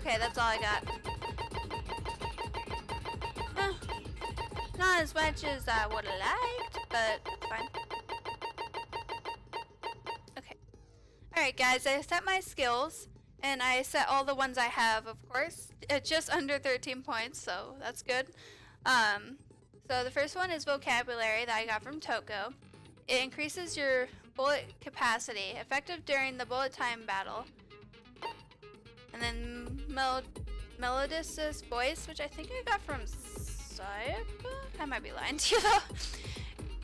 Okay, that's all I got. Not as much as I would have liked, but that's fine. Okay. Alright guys, I set my skills, and I set all the ones I have, of course. It's just under 13 points, so that's good. So the first one is vocabulary that I got from Toko. It increases your bullet capacity, effective during the bullet time battle. And then melodious voice, which I think I got from Sayaka? I might be lying to you though.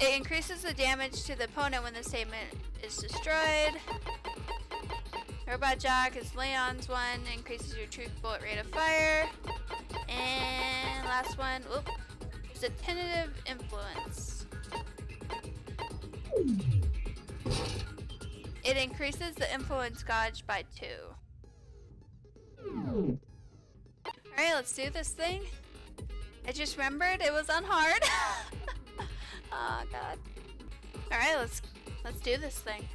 It increases the damage to the opponent when the statement is destroyed. Robot Jock is Leon's one, increases your truth bullet rate of fire. And last one, is a tentative influence. It increases the influence gauge by 2. Alright, let's do this thing. I just remembered it was on hard. Oh god. Alright, let's do this thing.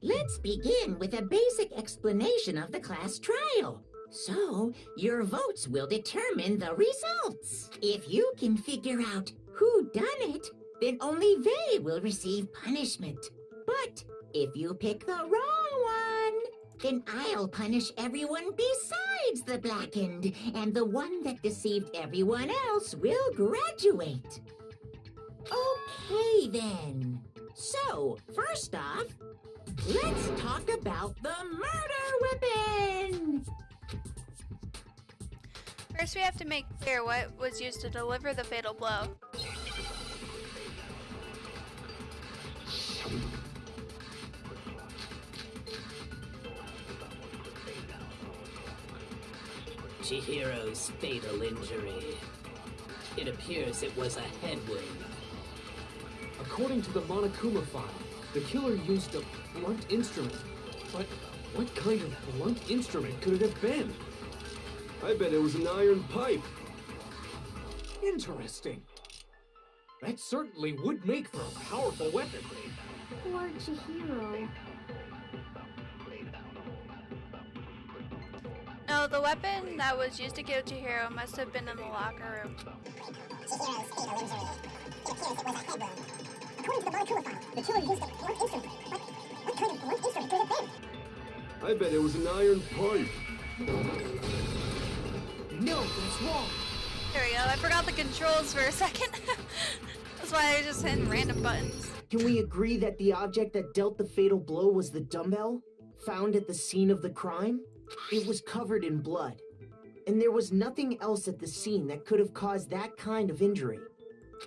Let's begin with a basic explanation of the class trial. So, your votes will determine the results. If you can figure out who done it, then only they will receive punishment. But if you pick the wrong one, then I'll punish everyone besides the blackened, and the one that deceived everyone else will graduate. Okay then. So, first off, let's talk about the murder weapon! First we have to make clear what was used to deliver the fatal blow. Chihiro's fatal injury. It appears it was a head wound. According to the Monokuma file, the killer used a blunt instrument. But what kind of blunt instrument could it have been? I bet it was an iron pipe. Interesting. That certainly would make for a powerful weapon. Poor Chihiro. No, the weapon that was used to kill Chihiro must have been in the locker room. Chihiro's fatal injury. It appears it was a head wound. According to the Monokuma file, the killer used a blunt instrument. But what kind of blunt instrument could it have been? I bet it was an iron pipe. No, that's wrong. There we go. I forgot the controls for a second. That's why I was just hitting random buttons. Can we agree that the object that dealt the fatal blow was the dumbbell, found at the scene of the crime? It was covered in blood, and there was nothing else at the scene that could have caused that kind of injury.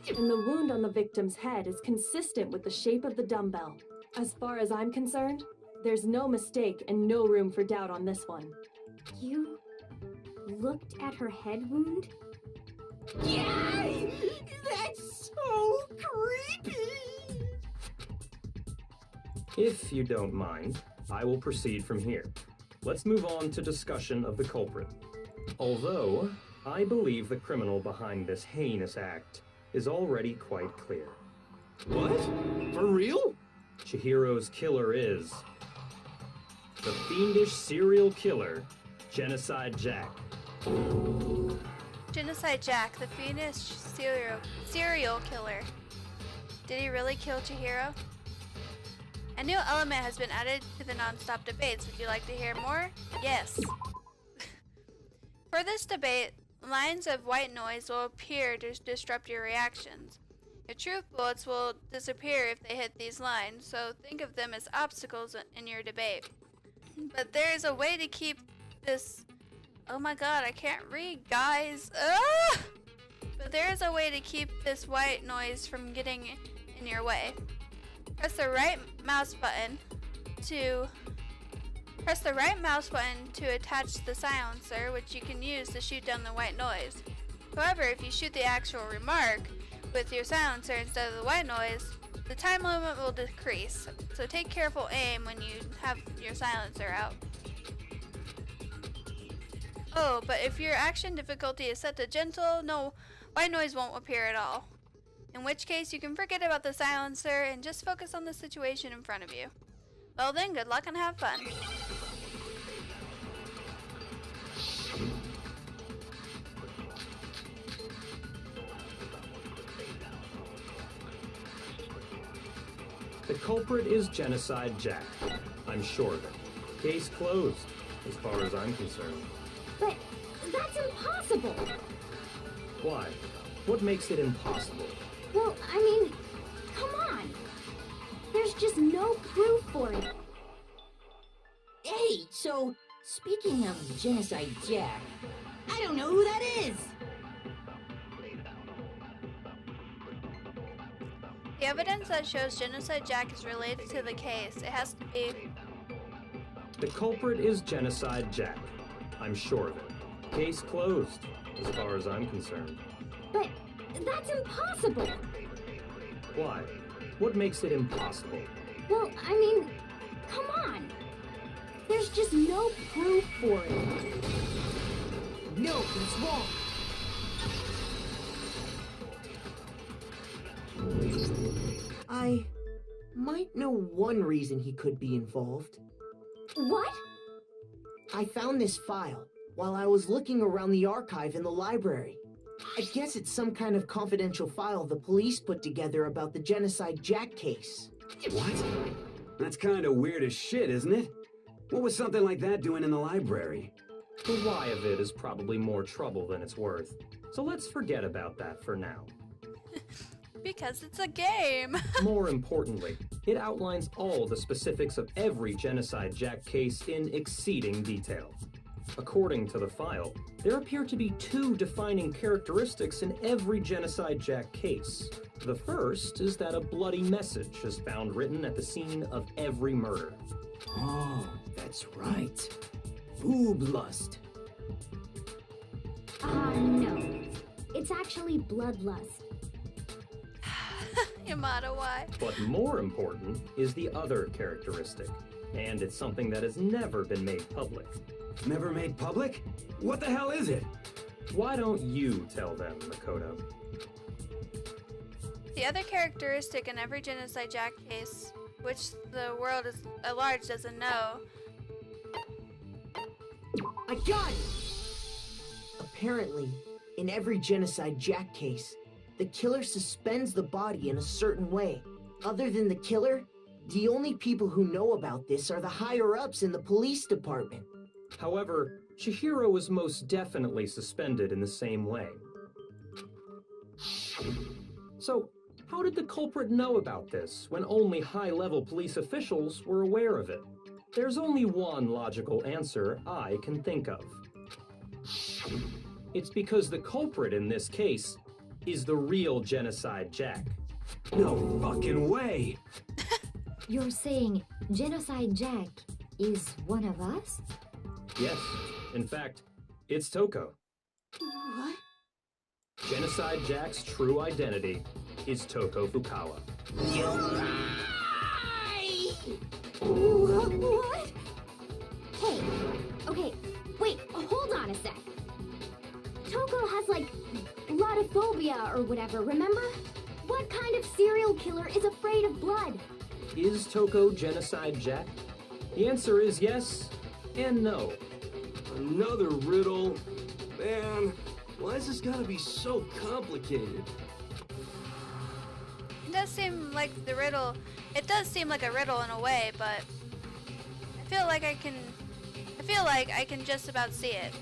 And the wound on the victim's head is consistent with the shape of the dumbbell. As far as I'm concerned, there's no mistake and no room for doubt on this one. You looked at her head wound? Yay! That's so creepy! If you don't mind, I will proceed from here. Let's move on to discussion of the culprit. Although, I believe the criminal behind this heinous act is already quite clear. What? For real? Chihiro's killer is the fiendish serial killer, Genocide Jack. Genocide Jack, the fiendish serial killer. Did he really kill Chihiro? A new element has been added to the non-stop debates. Would you like to hear more? Yes. For this debate, lines of white noise will appear to disrupt your reactions. Your truth bullets will disappear if they hit these lines, so think of them as obstacles in your debate. But there is a way to keep this... Oh my god, I can't read, guys. Ah! But there is a way to keep this white noise from getting in your way. Press the right mouse button to attach the silencer, which you can use to shoot down the white noise. However, if you shoot the actual remark with your silencer instead of the white noise, the time limit will decrease. So take careful aim when you have your silencer out. Oh, but if your action difficulty is set to gentle, no white noise won't appear at all. In which case, you can forget about the silencer and just focus on the situation in front of you. Well then, good luck and have fun. The culprit is Genocide Jack. I'm sure of it. Case closed, as far as I'm concerned. But that's impossible. Why? What makes it impossible? Well, I mean, come on. There's just no proof for it. Hey, so, speaking of Genocide Jack, I don't know who that is. The evidence that shows Genocide Jack is related to the case, it has to be... The culprit is Genocide Jack. I'm sure of it. Case closed, as far as I'm concerned. But that's impossible. Why? What makes it impossible? Well, I mean, come on. There's just no proof for it. No, that's wrong. I might know one reason he could be involved. What? I found this file while I was looking around the archive in the library. I guess it's some kind of confidential file the police put together about the Genocide Jack case. What? That's kind of weird as shit, isn't it? What was something like that doing in the library? The why of it is probably more trouble than it's worth. So let's forget about that for now. Because it's a game! More importantly, it outlines all the specifics of every Genocide Jack case in exceeding detail. According to the file, there appear to be two defining characteristics in every Genocide Jack case. The first is that a bloody message is found written at the scene of every murder. Oh, that's right. Boob lust. No. It's actually bloodlust. Yamada, why? But more important is the other characteristic, and it's something that has never been made public. Never made public? What the hell is it? Why don't you tell them, Makoto? The other characteristic in every Genocide Jack case, which the world at large doesn't know. I got it! Apparently, in every Genocide Jack case, the killer suspends the body in a certain way. Other than the killer, the only people who know about this are the higher-ups in the police department. However, Chihiro was most definitely suspended in the same way. So, how did the culprit know about this when only high-level police officials were aware of it? There's only one logical answer I can think of. It's because the culprit in this case is the real Genocide Jack. No fucking way! You're saying Genocide Jack is one of us? Yes, in fact, it's Toko. What? Genocide Jack's true identity is Toko Fukawa. You lie! What? Hey, okay, wait, hold on a sec. Toko has, like, blodophobia or whatever, remember? What kind of serial killer is afraid of blood? Is Toko Genocide Jack? The answer is yes and no. Another riddle? Man, why is this gotta be so complicated? It does seem like the riddle, it does seem like a riddle in a way, but I feel like I can just about see it.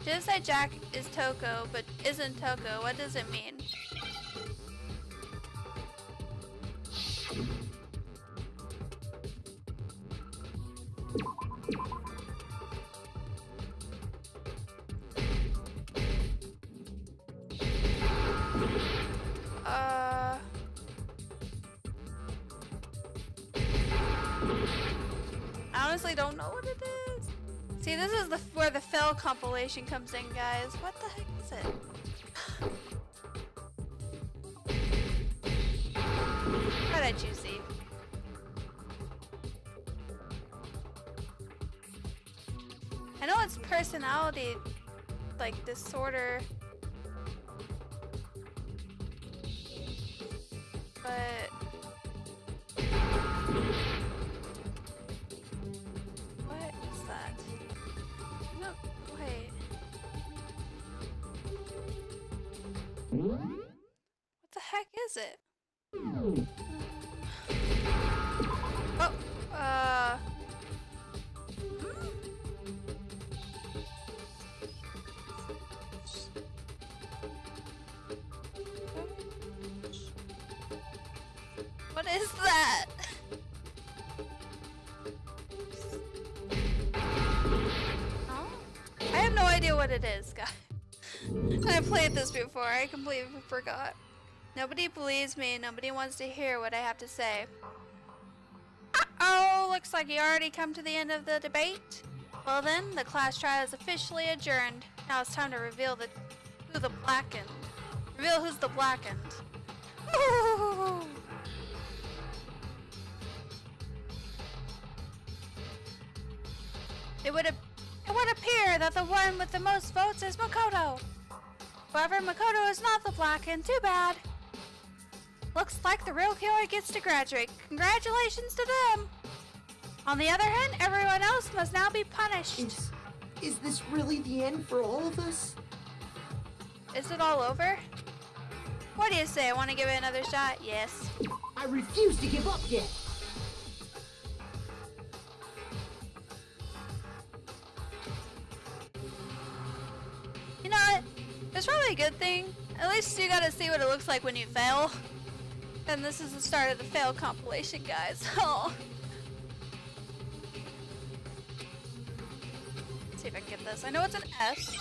Genocide Jack is Toko, but isn't Toko. What does it mean? I honestly don't know what it is. See, this is where the Fell compilation comes in, guys. What the heck is it? How did you see? I know it's personality, like, disorder. But heck is it? What is that? Oh? I have no idea what it is, guys. I played this before, I completely forgot. Nobody believes me, nobody wants to hear what I have to say. Uh-oh, looks like you already come to the end of the debate. Well then, the class trial is officially adjourned. Now it's time to reveal who's the blackened. Ooh. It would appear that the one with the most votes is Makoto. However, Makoto is not the blackened. Too bad. Looks like the real killer gets to graduate. Congratulations to them. On the other hand, everyone else must now be punished. Is this really the end for all of us? Is it all over? What do you say? Want to give it another shot? Yes. I refuse to give up yet. You know what? It's probably a good thing. At least you gotta see what it looks like when you fail. And this is the start of the fail compilation, guys. Oh. Let's see if I can get this. I know it's an S.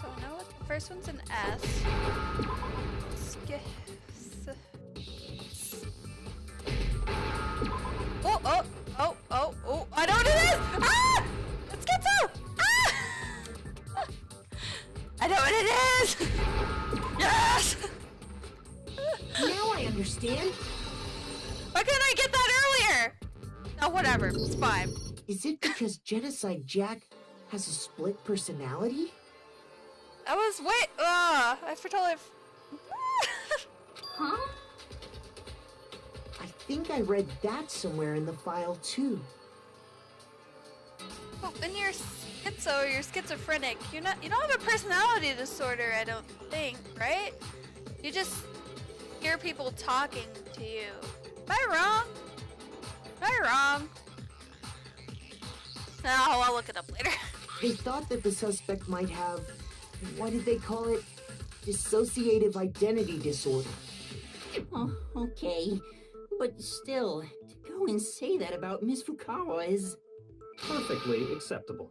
So I know what the first one's an S. Oh, I know what it is! Ah! It's Schizo! Ah! I know what it is! Yes! Now I understand. Why couldn't I get that earlier? Oh, whatever. It's fine. Is it because Genocide Jack has a split personality? I was I totally. Huh? I think I read that somewhere in the file too. Oh, and you're schizo, you're schizophrenic. You don't have a personality disorder, I don't think, right? You just hear people talking to you. Am I wrong? Am I wrong? No, I'll look it up later. They thought that the suspect might have, what did they call it? Dissociative identity disorder. Oh, okay. But still, to go and say that about Miss Fukawa is... perfectly acceptable.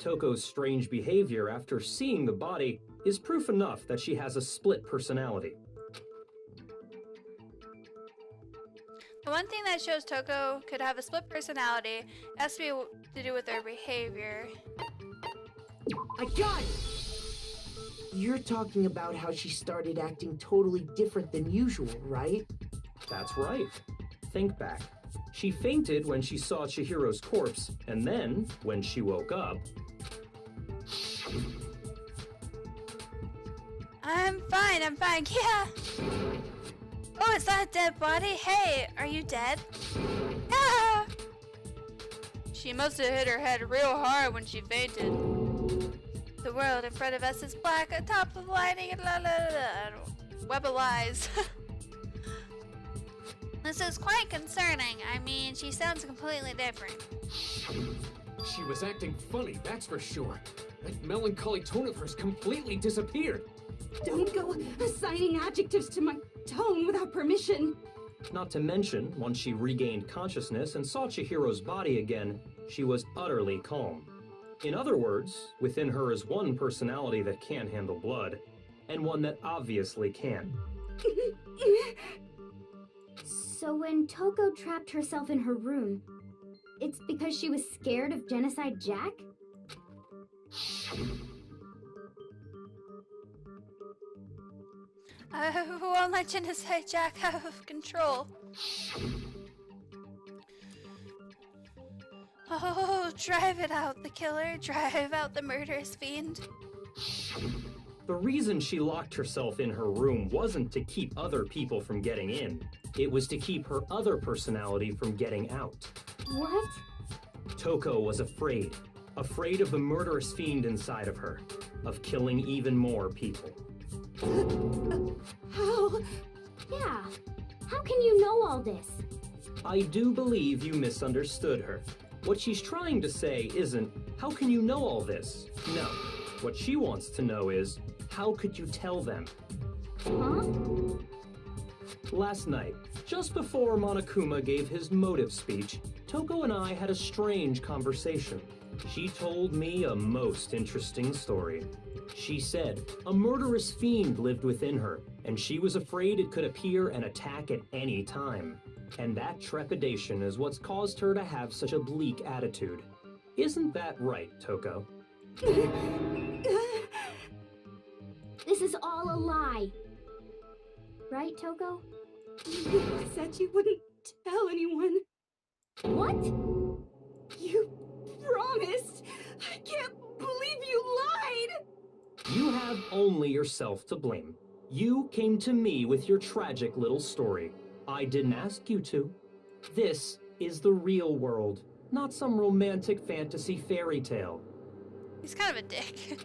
Toko's strange behavior after seeing the body is proof enough that she has a split personality. The one thing that shows Toko could have a split personality has to be to do with her behavior. I got it! You're talking about how she started acting totally different than usual, right? That's right. Think back. She fainted when she saw Chihiro's corpse, and then, when she woke up... I'm fine, yeah! Oh, is that a dead body? Hey, are you dead? Ah! She must have hit her head real hard when she fainted. The world in front of us is black, atop the lighting, and web of lies. This is quite concerning. I mean, she sounds completely different. She was acting funny, that's for sure. That melancholy tone of hers completely disappeared. Don't go assigning adjectives to my tone without permission. Not to mention, once she regained consciousness and saw Chihiro's body again, she was utterly calm. In other words, within her is one personality that can't handle blood, and one that obviously can. So when Toko trapped herself in her room, it's because she was scared of Genocide Jack? Who won't let Genocide Jack have control? Oh, drive it out, the killer. Drive out the murderous fiend. The reason she locked herself in her room wasn't to keep other people from getting in. It was to keep her other personality from getting out. What? Toko was afraid. Afraid of the murderous fiend inside of her. Of killing even more people. How? Yeah. How can you know all this? I do believe you misunderstood her. What she's trying to say isn't, how can you know all this? No. What she wants to know is, how could you tell them? Huh? Last night, just before Monokuma gave his motive speech, Toko and I had a strange conversation. She told me a most interesting story. She said a murderous fiend lived within her, and she was afraid it could appear and attack at any time. And that trepidation is what's caused her to have such a bleak attitude. Isn't that right, Toko? This is all a lie. Right, Toko? You said you wouldn't tell anyone. What? You promised. I can't believe you lied. You have only yourself to blame. You came to me with your tragic little story. I didn't ask you to. This is the real world, not some romantic fantasy fairy tale. He's kind of a dick.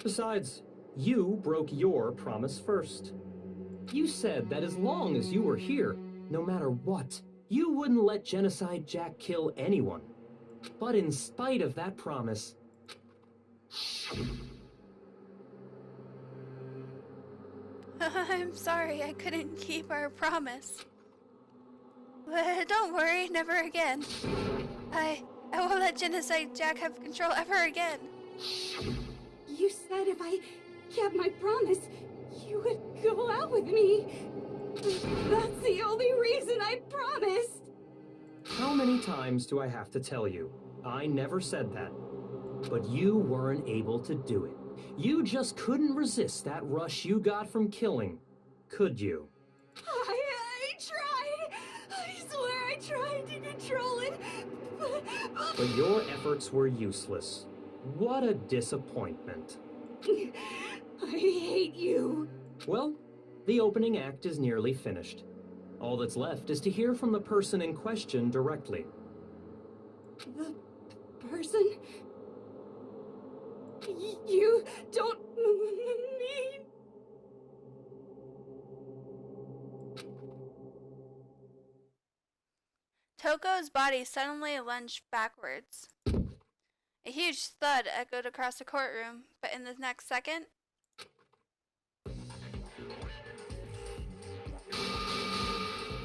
Besides, you broke your promise first. You said that as long as you were here, no matter what, you wouldn't let Genocide Jack kill anyone. But in spite of that promise, I'm sorry I couldn't keep our promise. But don't worry, never again. I won't let Genocide Jack have control ever again. You said if I kept my promise, you would go out with me. That's the only reason I promised. how many times do I have to tell you? I never said that. But you weren't able to do it. You just couldn't resist that rush you got from killing, could you? I tried. I swear I tried to control it. But your efforts were useless. What a disappointment. I hate you. Well, the opening act is nearly finished. All that's left is to hear from the person in question directly. The person? You don't mean... Toko's body suddenly lunged backwards. A huge thud echoed across the courtroom, but in the next second...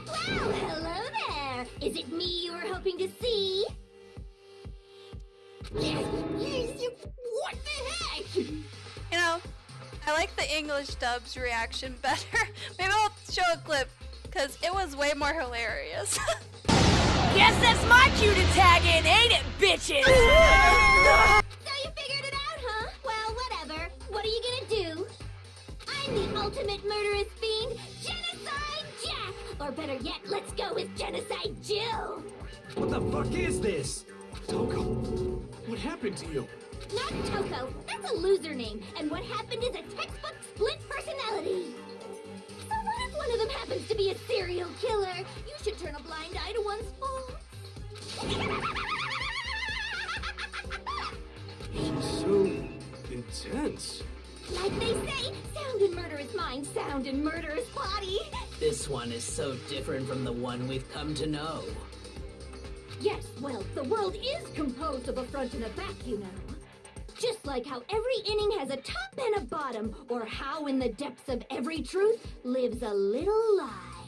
Well, hello there! Is it me you were hoping to see? What the heck? You know, I like the English dub's reaction better. Maybe I'll show a clip, because it was way more hilarious. Guess that's my cue to tag in, ain't it, bitches? So you figured it out, huh? Well, whatever. What are you gonna do? I'm the ultimate murderous fiend, Genocide Jack! Or better yet, let's go with Genocide Jill! What the fuck is this? Toko, what happened to you? Not Toko, that's a loser name, and what happened is a textbook split personality. So what if one of them happens to be a serial killer? You should turn a blind eye to one's faults. So intense. Like they say, sound in murderous mind, sound in murderous body. This one is so different from the one we've come to know. Yes, well, the world is composed of a front and a back, you know. Just like how every inning has a top and a bottom, or how in the depths of every truth lives a little lie.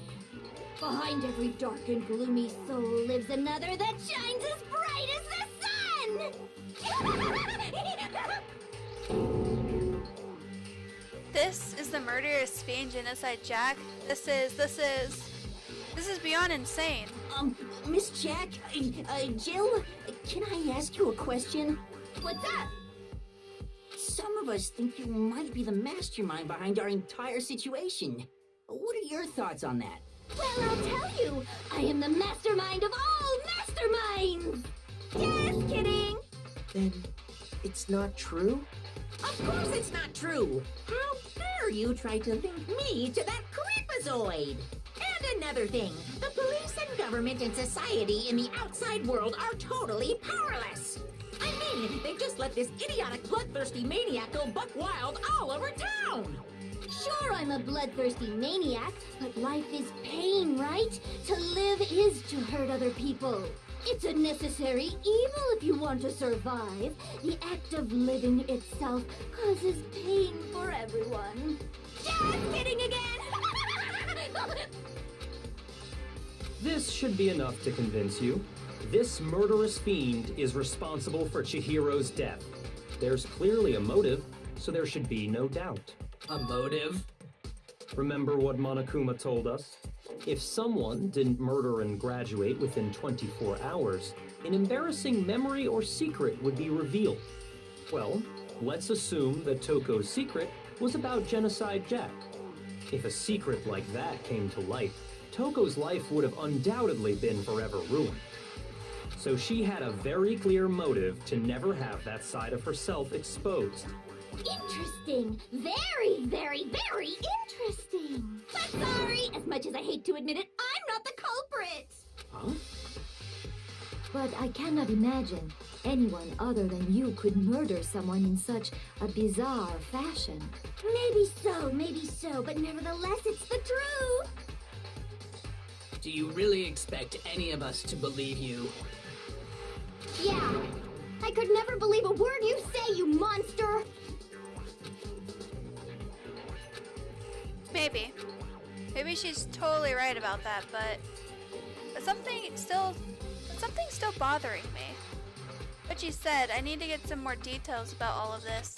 Behind every dark and gloomy soul lives another that shines as bright as the sun! This is the murderous fiend Genocide Jack. This is beyond insane. Miss Jack, Jill, can I ask you a question? What's up? Some of us think you might be the mastermind behind our entire situation. What are your thoughts on that? Well, I'll tell you, I am the mastermind of all masterminds! Just kidding! Then it's not true? Of course it's not true! How dare you try to link me to that creepazoid? And another thing, the police and government and society in the outside world are totally powerless. I mean, they just let this idiotic, bloodthirsty maniac go buck wild all over town. Sure, I'm a bloodthirsty maniac, but life is pain, right? To live is to hurt other people. It's a necessary evil if you want to survive. The act of living itself causes pain for everyone. Just kidding again! This should be enough to convince you. This murderous fiend is responsible for Chihiro's death. There's clearly a motive, so there should be no doubt. A motive? Remember what Monokuma told us? If someone didn't murder and graduate within 24 hours, an embarrassing memory or secret would be revealed. Well, let's assume that Toko's secret was about Genocide Jack. If a secret like that came to light, Toko's life would have undoubtedly been forever ruined. So she had a very clear motive to never have that side of herself exposed. Interesting. Very, very, very interesting. But sorry, as much as I hate to admit it, I'm not the culprit. Huh? But I cannot imagine anyone other than you could murder someone in such a bizarre fashion. Maybe so, but nevertheless, it's the truth. Do you really expect any of us to believe you? Yeah. I could never believe a word you say, you monster. Maybe. Maybe she's totally right about that, but something's still bothering me. But she said, I need to get some more details about all of this.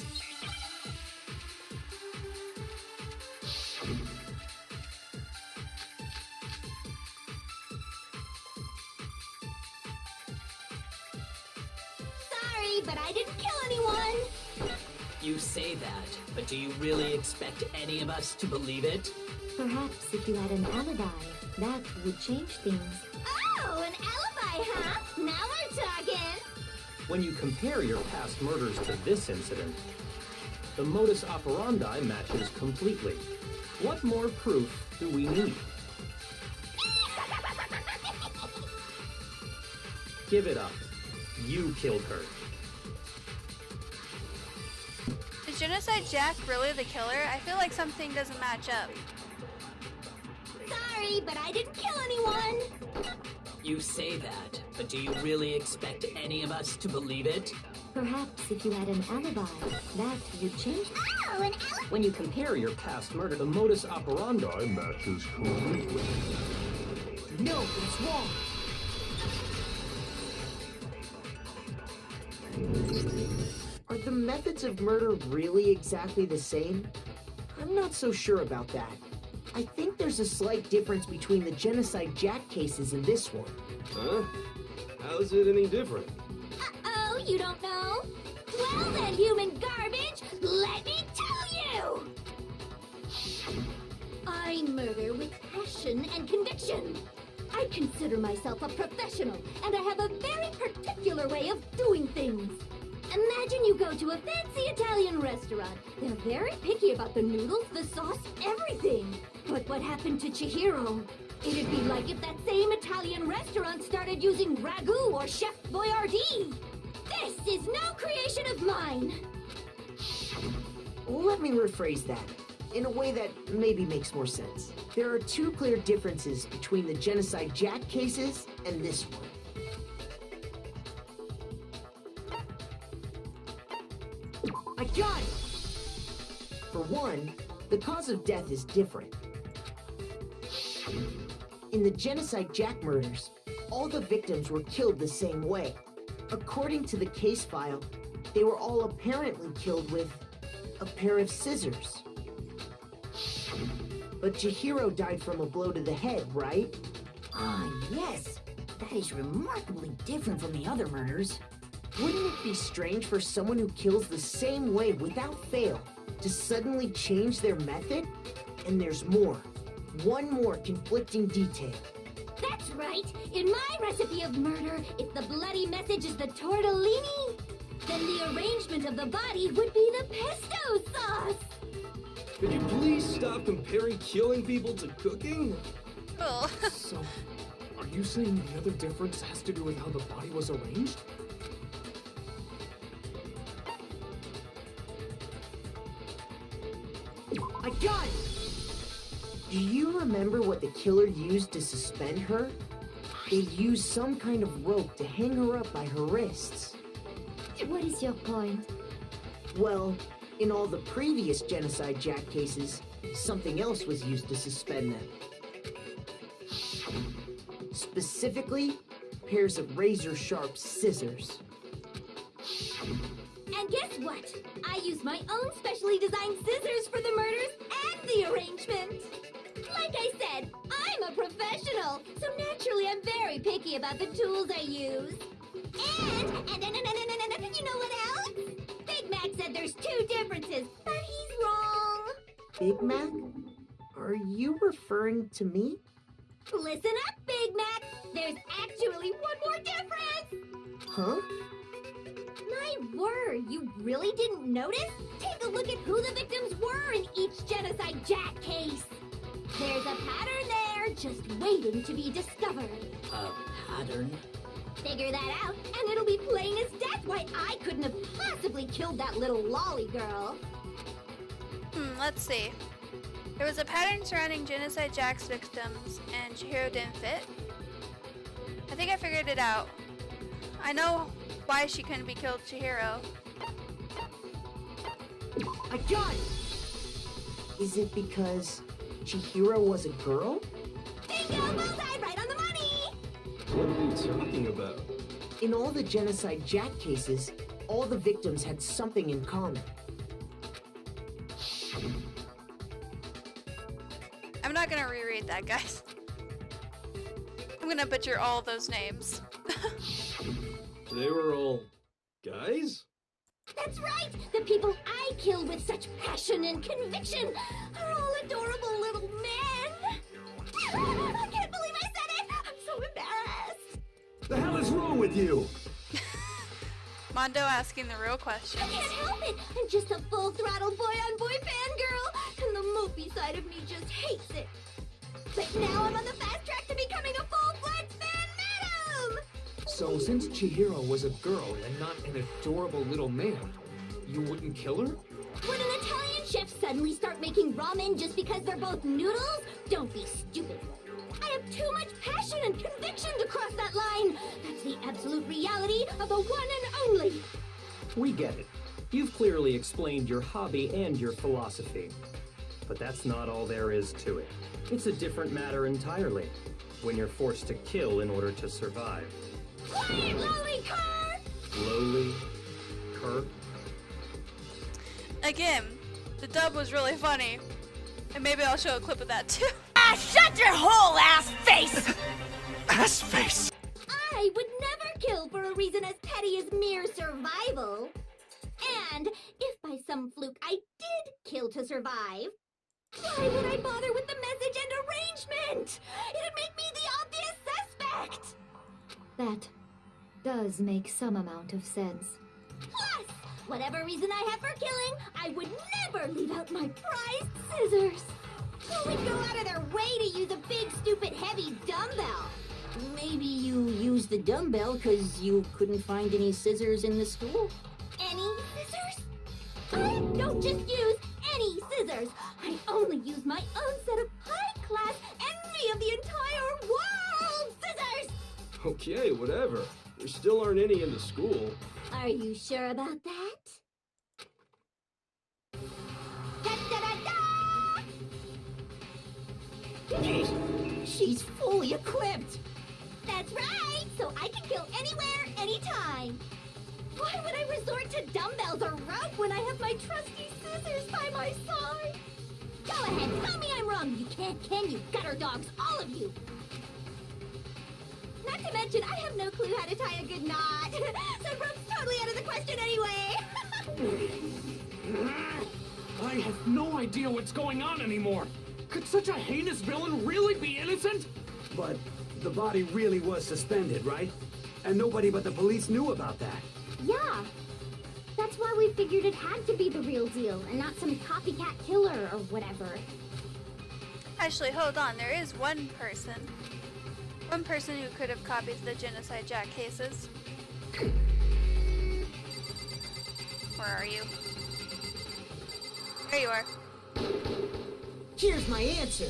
Sorry, but I didn't kill anyone. You say that, but do you really expect any of us to believe it? Perhaps if you had an alibi, that would change things. Oh, an alibi, huh? Now we're talking. When you compare your past murders to this incident, the modus operandi matches completely. What more proof do we need? Give it up. You killed her. Is Genocide Jack really the killer? I feel like something doesn't match up. Sorry, but I didn't kill anyone. You say that, but do you really expect any of us to believe it? Perhaps if you had an alibi, that would change. Oh, an alibi. When you compare your past murder, the modus operandi matches completely. No, it's wrong. Are the methods of murder really exactly the same? I'm not so sure about that. I think there's a slight difference between the Genocide Jack cases and this one. Huh? How's it any different? Uh-oh, you don't know? Well then, human garbage, let me tell you! I murder with passion and conviction. I consider myself a professional, and I have a very particular way of doing things. Imagine you go to a fancy Italian restaurant. They're very picky about the noodles, the sauce, everything. But what happened to Chihiro? It'd be like if that same Italian restaurant started using ragu or Chef Boyardee. This is no creation of mine. Let me rephrase that in a way that maybe makes more sense. There are two clear differences between the Genocide Jack cases and this one. I got it! For one, the cause of death is different. In the Genocide Jack murders, all the victims were killed the same way. According to the case file, they were all apparently killed with a pair of scissors. But Chihiro died from a blow to the head, right? Ah, yes. That is remarkably different from the other murders. Wouldn't it be strange for someone who kills the same way without fail to suddenly change their method? And there's more. One more conflicting detail. That's right. In my recipe of murder, if the bloody message is the tortellini, then the arrangement of the body would be the pesto sauce. Could you please stop comparing killing people to cooking? Cool. So, are you saying the other difference has to do with how the body was arranged? I got it! Do you remember what the killer used to suspend her? They used some kind of rope to hang her up by her wrists. What is your point? Well, in all the previous Genocide Jack cases, something else was used to suspend them. Specifically, pairs of razor-sharp scissors. And guess what? I used my own specially designed scissors for the murders and the arrangement. Like I said, I'm a professional, so naturally I'm very picky about the tools I use. And you know what else? Big Mac said there's two differences, but he's wrong. Big Mac? Are you referring to me? Listen up, Big Mac. There's actually one more difference. Huh? My word, you really didn't notice? Take a look at who the victims were in each Genocide Jack case. There's a pattern there, just waiting to be discovered. A pattern? Figure that out, and it'll be plain as death why I couldn't have possibly killed that little lolly girl. Let's see. There was a pattern surrounding Genocide Jack's victims, and Chihiro didn't fit. I think I figured it out. I know why she couldn't be killed, Chihiro. I got it! Is it because Chihiro was a girl? Bingo! Bullseye! Right on the money! What are you talking about? In all the Genocide Jack cases, all the victims had something in common. I'm not gonna reread that, guys. I'm gonna butcher all those names. They were all guys? That's right! The people I kill with such passion and conviction are all adorable little men! I can't believe I said it! I'm so embarrassed! The hell is wrong with you? Mondo asking the real question. I can't help it! I'm just a full-throttle boy-on-boy fangirl, and the mopey side of me just hates it. But now I'm on the fast track to becoming a full-fledged fan madam! So since Chihiro was a girl and not an adorable little man, you wouldn't kill her? Would an Italian chef suddenly start making ramen just because they're both noodles? Don't be stupid. I have too much passion and conviction to cross that line. That's the absolute reality of the one and only. We get it. You've clearly explained your hobby and your philosophy. But that's not all there is to it. It's a different matter entirely, when you're forced to kill in order to survive. Quiet, lowly cur! Lowly cur? Again, the dub was really funny. And maybe I'll show a clip of that too. Shut your whole ass face! Ass face! I would never kill for a reason as petty as mere survival. And if by some fluke I did kill to survive, why would I bother with the message and arrangement? It'd make me the obvious suspect! That does make some amount of sense. Plus, whatever reason I have for killing, I would never leave out my prized scissors. Who would go out of their way to use a big, stupid, heavy dumbbell? Maybe you used the dumbbell because you couldn't find any scissors in the school? Any scissors? I don't just use any scissors. I only use my own set of high-class, envy of the entire world scissors! Okay, whatever. There still aren't any in the school. Are you sure about that? She's fully equipped! That's right! So I can kill anywhere, anytime! Why would I resort to dumbbells or rope when I have my trusty scissors by my side? Go ahead, tell me I'm wrong! You can't, can you, gutter dogs, all of you! Not to mention, I have no clue how to tie a good knot. So rope's totally out of the question anyway! I have no idea what's going on anymore! Could such a heinous villain really be innocent? But the body really was suspended, right? And nobody but the police knew about that. Yeah. That's why we figured it had to be the real deal and not some copycat killer or whatever. Actually, hold on. There is one person One person who could have copied the Genocide Jack cases. Where are you? There you are. Here's my answer.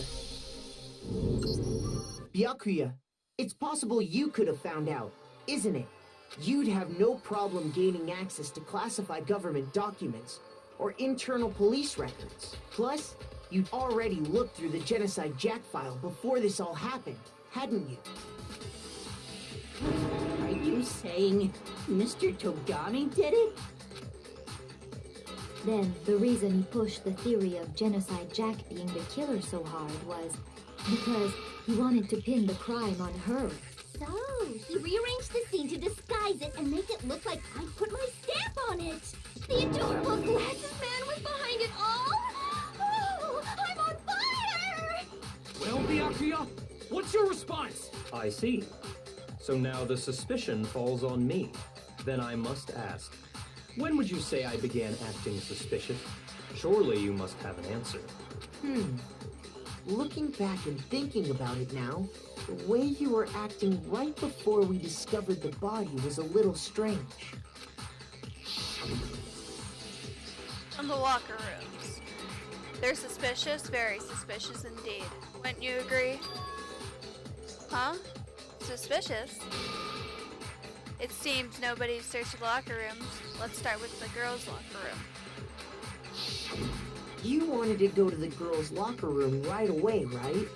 Byakuya, it's possible you could have found out, isn't it? You'd have no problem gaining access to classified government documents or internal police records. Plus, you'd already looked through the Genocide Jack file before this all happened, hadn't you? Are you saying Mr. Togami did it? Then, the reason he pushed the theory of Genocide Jack being the killer so hard was because he wanted to pin the crime on her. So, he rearranged the scene to disguise it and make it look like I put my stamp on it. The adorable glasses man was behind it all. Oh, I'm on fire! Well, Byakuya, what's your response? I see. So now the suspicion falls on me. Then I must ask, when would you say I began acting suspicious? Surely you must have an answer. Looking back and thinking about it now, the way you were acting right before we discovered the body was a little strange. From the locker rooms. They're suspicious, very suspicious indeed. Wouldn't you agree? Huh? Suspicious? It seems nobody searched the locker rooms. Let's start with the girls' locker room. You wanted to go to the girls' locker room right away, right?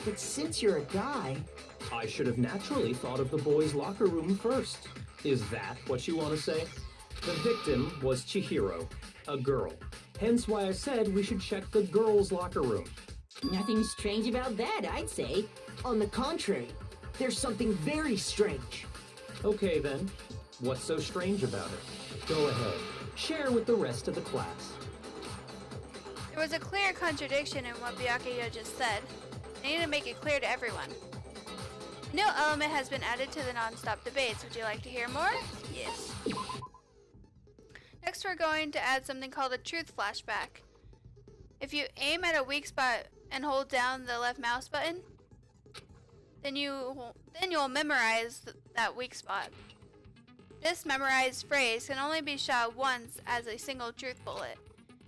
But since you're a guy... I should have naturally thought of the boys' locker room first. Is that what you want to say? The victim was Chihiro, a girl. Hence why I said we should check the girls' locker room. Nothing strange about that, I'd say. On the contrary, there's something very strange. Okay then, what's so strange about it? Go ahead, share with the rest of the class. There was a clear contradiction in what Byakuya just said. I need to make it clear to everyone. A new element has been added to the non-stop debates. Would you like to hear more? Yes. Next we're going to add something called a Truth Flashback. If you aim at a weak spot and hold down the left mouse button, then you'll memorize that weak spot. This memorized phrase can only be shot once as a single truth bullet.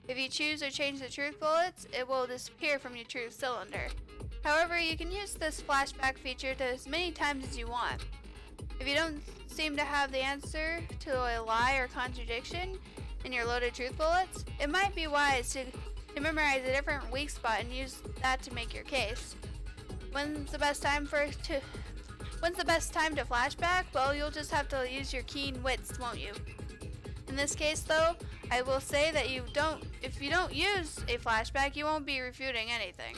If you choose or change the truth bullets, it will disappear from your truth cylinder. However, you can use this flashback feature to as many times as you want. If you don't seem to have the answer to a lie or contradiction in your loaded truth bullets, it might be wise to memorize a different weak spot and use that to make your case. When's the best time to flashback? Well, you'll just have to use your keen wits, won't you? In this case, though, I will say that if you don't use a flashback, you won't be refuting anything.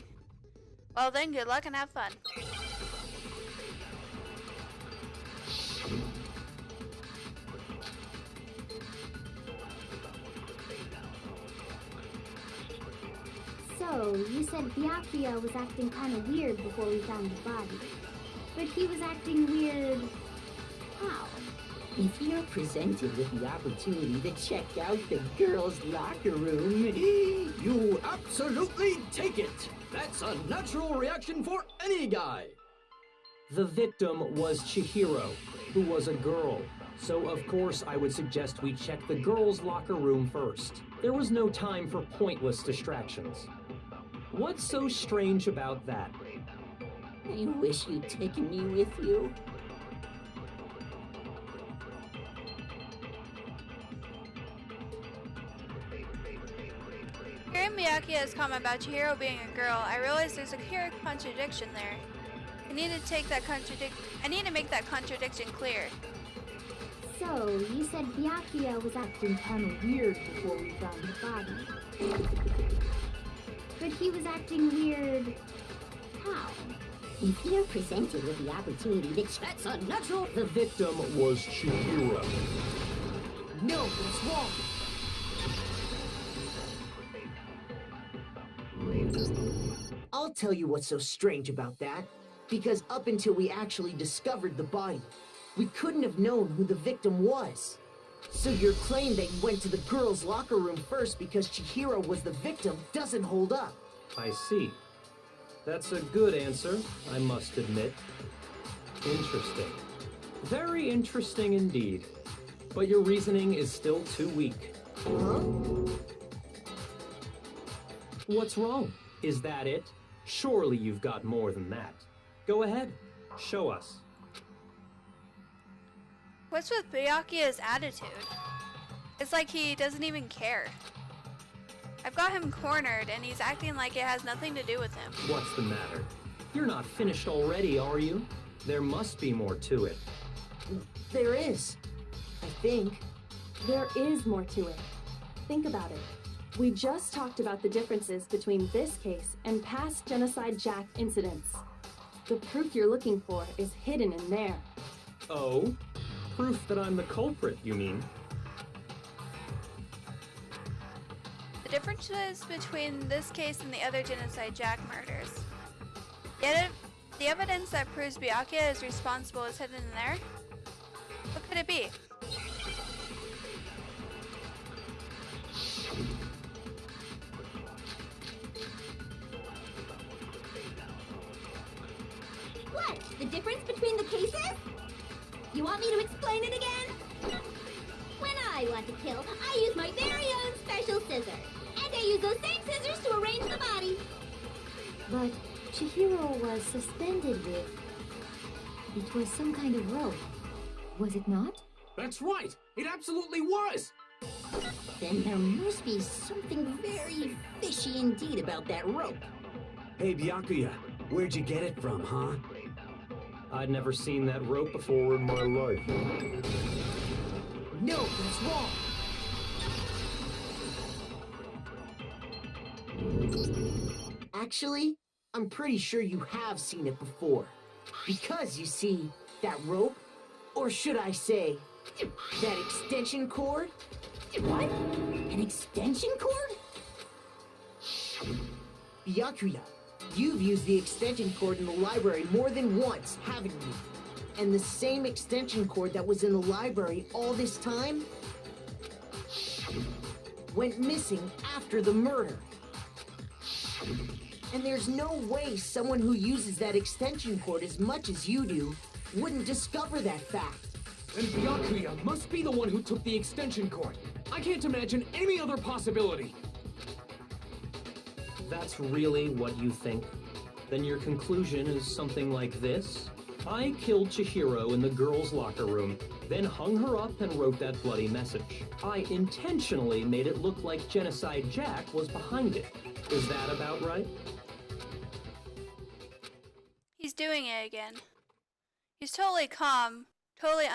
Well then, good luck and have fun. So, you said Byakuya was acting kind of weird before we found the body. But he was acting weird... how? If you're presented with the opportunity to check out the girls' locker room... You absolutely take it! That's a natural reaction for any guy! The victim was Chihiro, who was a girl. So of course I would suggest we check the girls' locker room first. There was no time for pointless distractions. What's so strange about that? I wish you'd taken me with you. Hearing Miyaki's comment about Chihiro being a girl, I realize there's a clear contradiction there. I need to make that contradiction clear. So, you said Byakuya was acting kind of weird before we found the body. But he was acting weird... how? If you're presented with the opportunity to... That's a natural... The victim was Chihiro. No, that's wrong. I'll tell you what's so strange about that. Because up until we actually discovered the body, we couldn't have known who the victim was. So your claim that you went to the girls' locker room first because Chihiro was the victim doesn't hold up. I see. That's a good answer, I must admit. Interesting. Very interesting indeed. But your reasoning is still too weak. Huh? What's wrong? Is that it? Surely you've got more than that. Go ahead. Show us. What's with Byakuya's attitude? It's like he doesn't even care. I've got him cornered and he's acting like it has nothing to do with him. What's the matter? You're not finished already, are you? There must be more to it. There is. I think. There is more to it. Think about it. We just talked about the differences between this case and past Genocide Jack incidents. The proof you're looking for is hidden in there. Oh? Proof that I'm the culprit, you mean? The differences between this case and the other Genocide Jack murders. The evidence that proves Byakuya is responsible is hidden in there? What could it be? What? The difference between the cases? You want me to explain it again? When I want to kill, I use my very own special scissors. And I use those same scissors to arrange the body. But Chihiro was suspended with... It was some kind of rope. Was it not? That's right! It absolutely was! Then there must be something very fishy indeed about that rope. Hey, Byakuya, where'd you get it from, huh? I'd never seen that rope before in my life. No, that's wrong. Actually, I'm pretty sure you have seen it before. Because, you see, that rope, or should I say, that extension cord? What? An extension cord? Byakuya, you've used the extension cord in the library more than once, haven't you? And the same extension cord that was in the library all this time went missing after the murder. And there's no way someone who uses that extension cord as much as you do wouldn't discover that fact. And Byakuya must be the one who took the extension cord. I can't imagine any other possibility. That's really what you think? Then your conclusion is something like this? I killed Chihiro in the girls' locker room, then hung her up and wrote that bloody message. I intentionally made it look like Genocide Jack was behind it. Is that about right? He's doing it again. He's totally calm, totally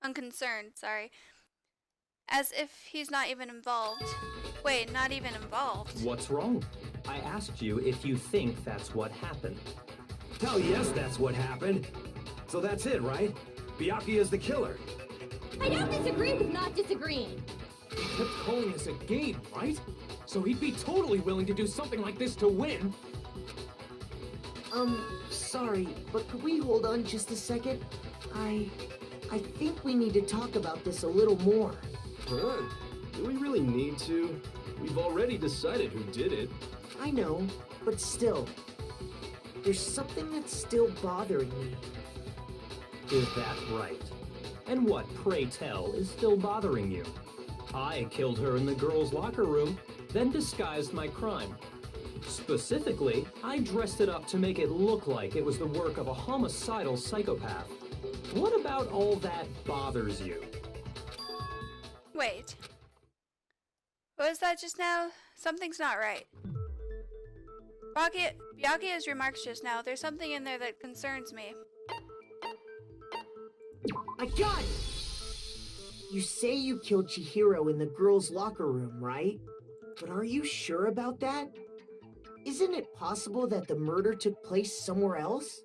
unconcerned, sorry. As if he's not even involved. Wait, not even involved. What's wrong? I asked you if you think that's what happened. Hell yes, that's what happened. So that's it, right? Byakuya's the killer. I don't disagree with not disagreeing. He kept calling this a game, right? So he'd be totally willing to do something like this to win. Sorry, but could we hold on just a second? I think we need to talk about this a little more. Huh? Do we really need to? We've already decided who did it. I know, but still. There's something that's still bothering me. Is that right? And what, pray tell, is still bothering you? I killed her in the girls' locker room, then disguised my crime. Specifically, I dressed it up to make it look like it was the work of a homicidal psychopath. What about all that bothers you? Wait. What was that just now? Something's not right. Byakuya's remarks just now, there's something in there that concerns me. I got it! You say you killed Chihiro in the girls' locker room, right? But are you sure about that? Isn't it possible that the murder took place somewhere else?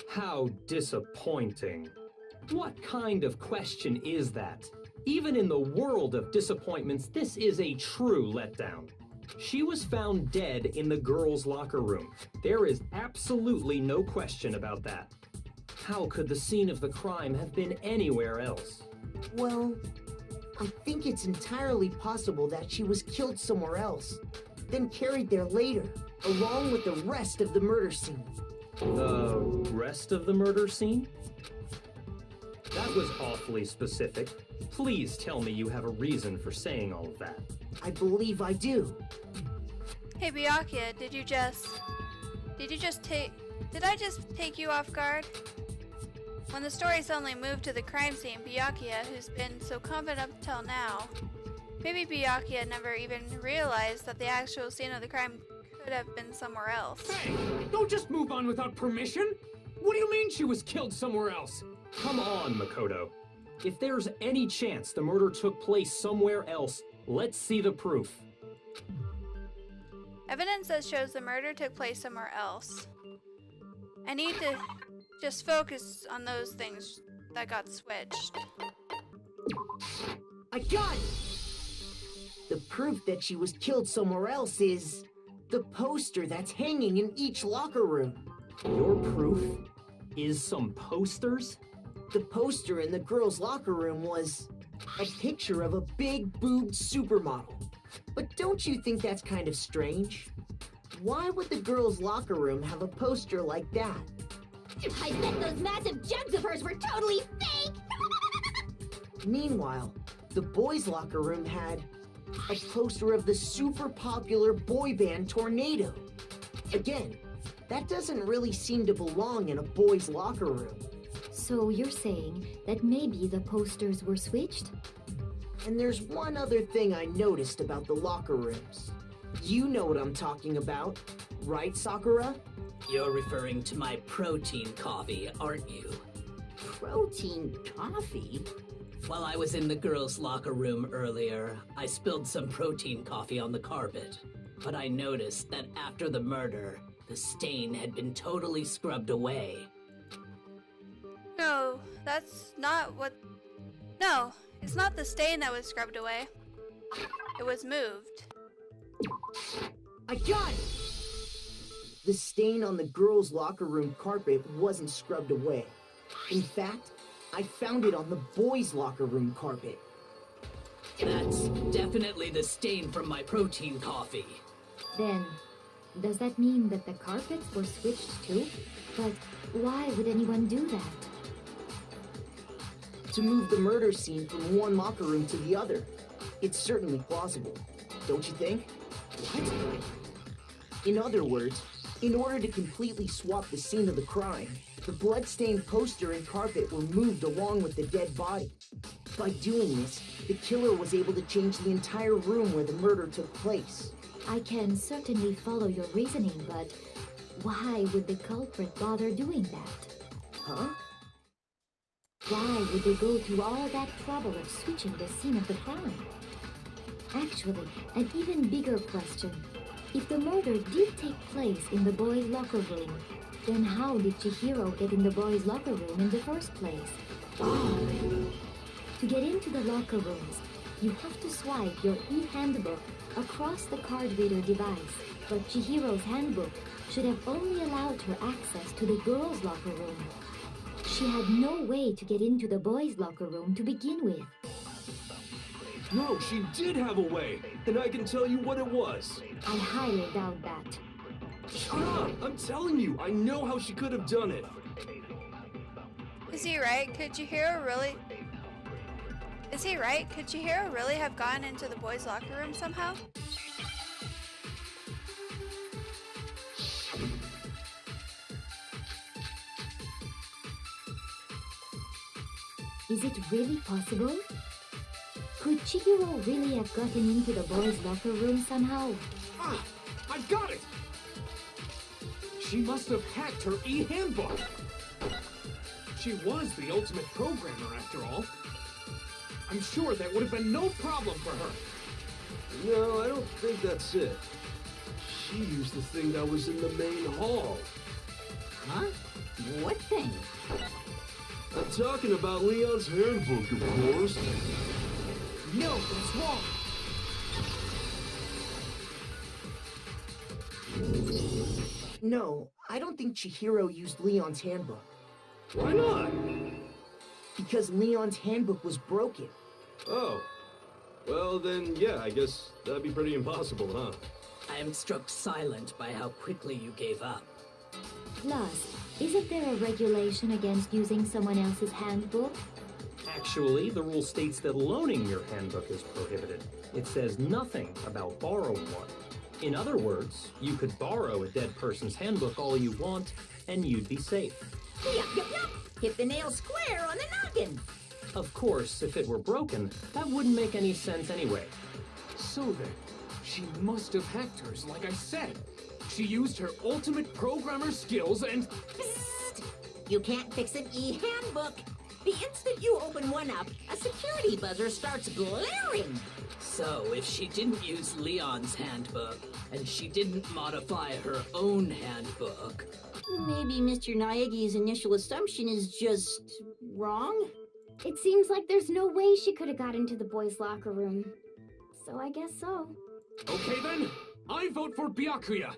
How disappointing. What kind of question is that? Even in the world of disappointments, this is a true letdown. She was found dead in the girls' locker room. There is absolutely no question about that. How could the scene of the crime have been anywhere else? Well, I think it's entirely possible that she was killed somewhere else, then carried there later, along with the rest of the murder scene. The rest of the murder scene? That was awfully specific. Please tell me you have a reason for saying all of that. I believe I do. Hey Byakuya, did I just take you off guard? When the story suddenly moved to the crime scene, Byakuya, who's been so confident up till now, maybe Byakuya never even realized that the actual scene of the crime could have been somewhere else. Hey! Don't just move on without permission! What do you mean she was killed somewhere else? Come on, Makoto. If there's any chance the murder took place somewhere else, let's see the proof. Evidence that shows the murder took place somewhere else. I need to just focus on those things that got switched. I got it! The proof that she was killed somewhere else is the poster that's hanging in each locker room. Your proof is some posters? The poster in the girls' locker room was a picture of a big-boobed supermodel. But don't you think that's kind of strange? Why would the girls' locker room have a poster like that? I bet those massive jugs of hers were totally fake! Meanwhile, the boys' locker room had a poster of the super popular boy band Tornado. Again, that doesn't really seem to belong in a boys' locker room. So you're saying that maybe the posters were switched? And there's one other thing I noticed about the locker rooms. You know what I'm talking about, right, Sakura? You're referring to my protein coffee, aren't you? Protein coffee? While I was in the girls' locker room earlier, I spilled some protein coffee on the carpet. But I noticed that after the murder, the stain had been totally scrubbed away. No, that's not what... No, it's not the stain that was scrubbed away. It was moved. I got it! The stain on the girls' locker room carpet wasn't scrubbed away. In fact, I found it on the boys' locker room carpet. That's definitely the stain from my protein coffee. Then, does that mean that the carpets were switched too? But why would anyone do that? To move the murder scene from one locker room to the other. It's certainly plausible, don't you think? What? In other words, in order to completely swap the scene of the crime, the blood-stained poster and carpet were moved along with the dead body. By doing this, the killer was able to change the entire room where the murder took place. I can certainly follow your reasoning, but why would the culprit bother doing that? Huh? Why would they go through all that trouble of switching the scene of the crime? Actually, an even bigger question. If the murder did take place in the boys' locker room, then how did Chihiro get in the boys' locker room in the first place? To get into the locker rooms, you have to swipe your e-handbook across the card reader device, but Chihiro's handbook should have only allowed her access to the girls' locker room. She had no way to get into the boys' locker room to begin with. No, she did have a way, and I can tell you what it was. I highly doubt that. Shut up! I'm telling you, I know how she could have done it. Is he right? Could Chihiro really... Is he right? Could Chihiro really have gone into the boys' locker room somehow? Is it really possible? Could Chihiro really have gotten into the boys' locker room somehow? Ah! I've got it! She must have hacked her e-handbook! She was the ultimate programmer, after all. I'm sure that would have been no problem for her. No, I don't think that's it. She used the thing that was in the main hall. Huh? What thing? I'm talking about Leon's handbook, of course. No, that's wrong! No, I don't think Chihiro used Leon's handbook. Why not? Because Leon's handbook was broken. Oh. Well, then, yeah, I guess that'd be pretty impossible, huh? I am struck silent by how quickly you gave up. Plus, isn't there a regulation against using someone else's handbook? Actually, the rule states that loaning your handbook is prohibited. It says nothing about borrowing one. In other words, you could borrow a dead person's handbook all you want, and you'd be safe. Yup, yup, yup. Hit the nail square on the noggin. Of course, if it were broken, that wouldn't make any sense anyway. So then, she must have hacked hers, like I said. She used her ultimate programmer skills and... Psst! You can't fix an e-handbook. The instant you open one up, a security buzzer starts blaring. So, if she didn't use Leon's handbook, and she didn't modify her own handbook... Maybe Mr. Naegi's initial assumption is just wrong? It seems like there's no way she could have got into the boys' locker room. So I guess so. Okay then, I vote for Byakuya.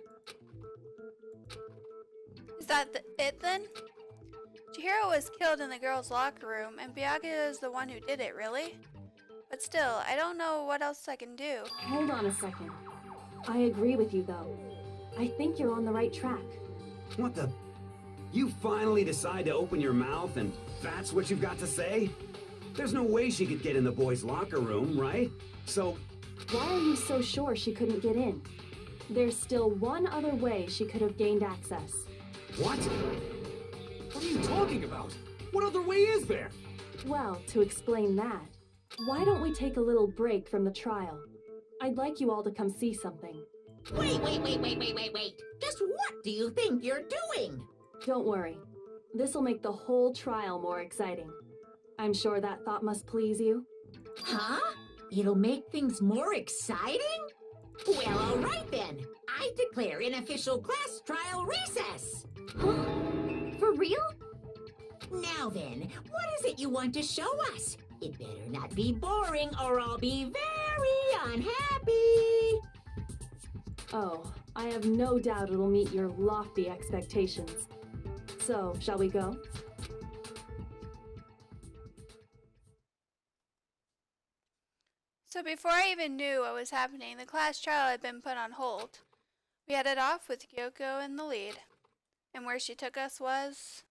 Is that it then? Chihiro was killed in the girls' locker room, and Byakuya is the one who did it, really? But still, I don't know what else I can do. Hold on a second. I agree with you, though. I think you're on the right track. What the? You finally decide to open your mouth and that's what you've got to say? There's no way she could get in the boys' locker room, right? So... Why are you so sure she couldn't get in? There's still one other way she could have gained access. What? What are you talking about? What other way is there? Well, to explain that, why don't we take a little break from the trial? I'd like you all to come see something. Wait. Just what do you think you're doing? Don't worry. This'll make the whole trial more exciting. I'm sure that thought must please you. Huh? It'll make things more exciting? Well, all right then. I declare an official class trial recess. Huh? For real? Now then, what is it you want to show us? It better not be boring or I'll be very unhappy. Oh, I have no doubt it'll meet your lofty expectations. So, shall we go? So before I even knew what was happening, the class trial had been put on hold. We headed off with Kyoko in the lead. And where she took us was...